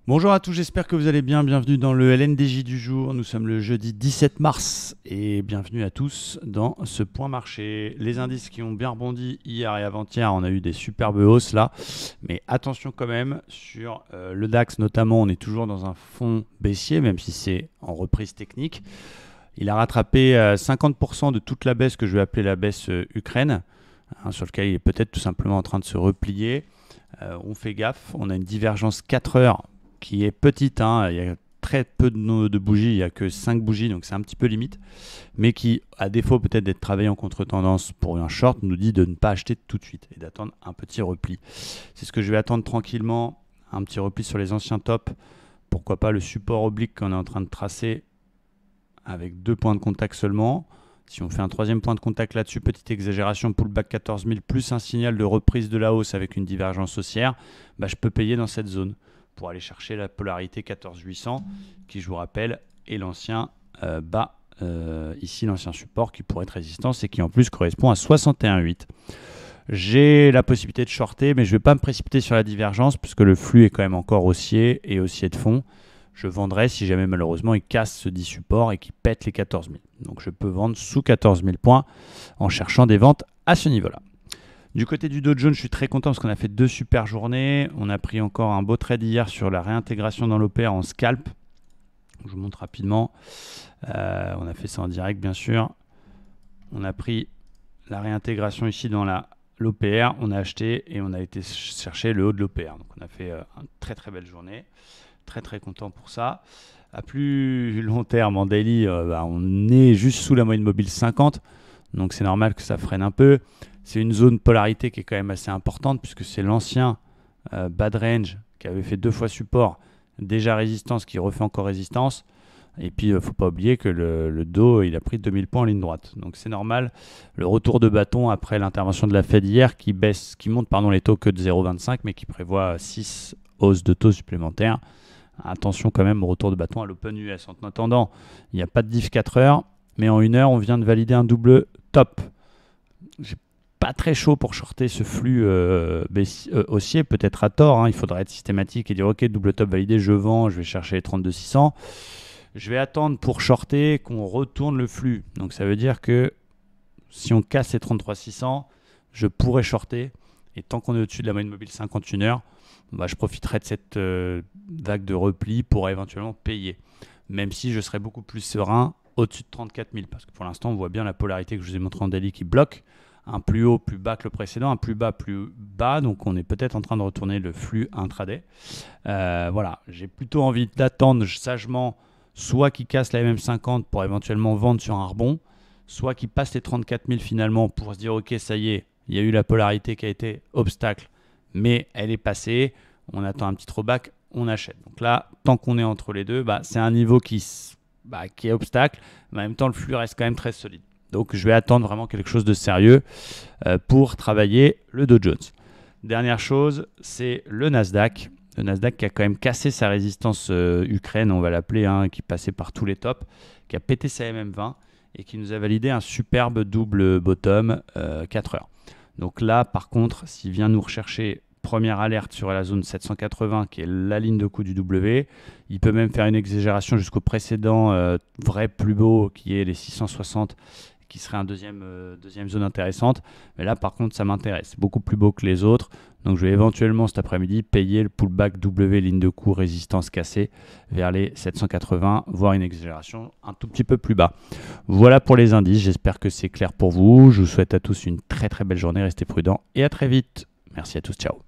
Bonjour à tous, j'espère que vous allez bien. Bienvenue dans le LNDJ du jour. Nous sommes le jeudi 17 mars et bienvenue à tous dans ce point marché. Les indices qui ont bien rebondi hier et avant-hier, on a eu des superbes hausses là. Mais attention quand même, sur le DAX notamment, on est toujours dans un fond baissier, même si c'est en reprise technique. Il a rattrapé 50% de toute la baisse que je vais appeler la baisse Ukraine, sur lequel il est peut-être tout simplement en train de se replier. On fait gaffe, on a une divergence 4 heures qui est petite, il y a très peu de bougies, il n'y a que 5 bougies, donc c'est un petit peu limite, mais qui, à défaut peut-être d'être travaillé en contre-tendance pour un short, nous dit de ne pas acheter tout de suite et d'attendre un petit repli. C'est ce que je vais attendre tranquillement, un petit repli sur les anciens tops, pourquoi pas le support oblique qu'on est en train de tracer avec 2 points de contact seulement. Si on fait un troisième point de contact là-dessus, petite exagération, pullback 14 000 plus un signal de reprise de la hausse avec une divergence haussière, je peux payer dans cette zone pour aller chercher la polarité 14 800 qui, je vous rappelle, est l'ancien bas, ici l'ancien support qui pourrait être résistance et qui en plus correspond à 61,8. J'ai la possibilité de shorter, mais je ne vais pas me précipiter sur la divergence puisque le flux est quand même encore haussier et haussier de fond. Je vendrai si jamais malheureusement il casse ce dit support et qu'il pète les 14 000. Donc je peux vendre sous 14 000 points en cherchant des ventes à ce niveau-là. Du côté du Dow Jones, je suis très content parce qu'on a fait 2 super journées. On a pris encore un beau trade hier sur la réintégration dans l'OPR en scalp. Je vous montre rapidement. On a fait ça en direct, bien sûr. On a pris la réintégration ici dans l'OPR. On a acheté et on a été chercher le haut de l'OPR. Donc on a fait une très très belle journée. Très très content pour ça. À plus long terme, en daily, on est juste sous la moyenne mobile 50. Donc c'est normal que ça freine un peu. C'est une zone polarité qui est quand même assez importante puisque c'est l'ancien bad range qui avait fait 2 fois support, déjà résistance, qui refait encore résistance. Et puis il ne faut pas oublier que le Dow, il a pris 2000 points en ligne droite. Donc c'est normal. Le retour de bâton après l'intervention de la Fed hier qui monte les taux que de 0,25 mais qui prévoit 6 hausses de taux supplémentaires. Attention quand même au retour de bâton à l'Open US. En attendant, il n'y a pas de diff 4 heures, mais en 1 heure, on vient de valider un double top. J'ai pas très chaud pour shorter ce flux haussier, peut-être à tort. Il faudrait être systématique et dire ok, double top validé, je vends, je vais chercher les 32 600. Je vais attendre pour shorter qu'on retourne le flux. Donc ça veut dire que si on casse les 33 600, je pourrais shorter. Et tant qu'on est au-dessus de la moyenne mobile 51 heures, je profiterai de cette vague de repli pour éventuellement payer. Même si je serais beaucoup plus serein au-dessus de 34 000. Parce que pour l'instant, on voit bien la polarité que je vous ai montré en daily qui bloque. Un plus haut, plus bas que le précédent. Un plus bas, plus bas. Donc, on est peut-être en train de retourner le flux intraday. Voilà. J'ai plutôt envie d'attendre sagement soit qu'il casse la MM50 pour éventuellement vendre sur un rebond, soit qu'il passe les 34 000 finalement pour se dire ok, ça y est, il y a eu la polarité qui a été obstacle, mais elle est passée. On attend un petit throwback, on achète. Donc là, tant qu'on est entre les deux, c'est un niveau qui est obstacle, mais en même temps, le flux reste quand même très solide. Donc, je vais attendre vraiment quelque chose de sérieux pour travailler le Dow Jones. Dernière chose, c'est le Nasdaq. Le Nasdaq qui a quand même cassé sa résistance Ukraine, on va l'appeler, qui passait par tous les tops, qui a pété sa MM20 et qui nous a validé un superbe double bottom 4 heures. Donc là, par contre, s'il vient nous rechercher première alerte sur la zone 780, qui est la ligne de coup du W, il peut même faire une exagération jusqu'au précédent vrai plus beau, qui est les 660, qui serait un deuxième zone intéressante. Mais là, par contre, ça m'intéresse. C'est beaucoup plus beau que les autres. Donc, je vais éventuellement cet après-midi payer le pullback W, ligne de coup, résistance cassée vers les 780, voire une exagération un tout petit peu plus bas. Voilà pour les indices. J'espère que c'est clair pour vous. Je vous souhaite à tous une très très belle journée. Restez prudents et à très vite. Merci à tous. Ciao.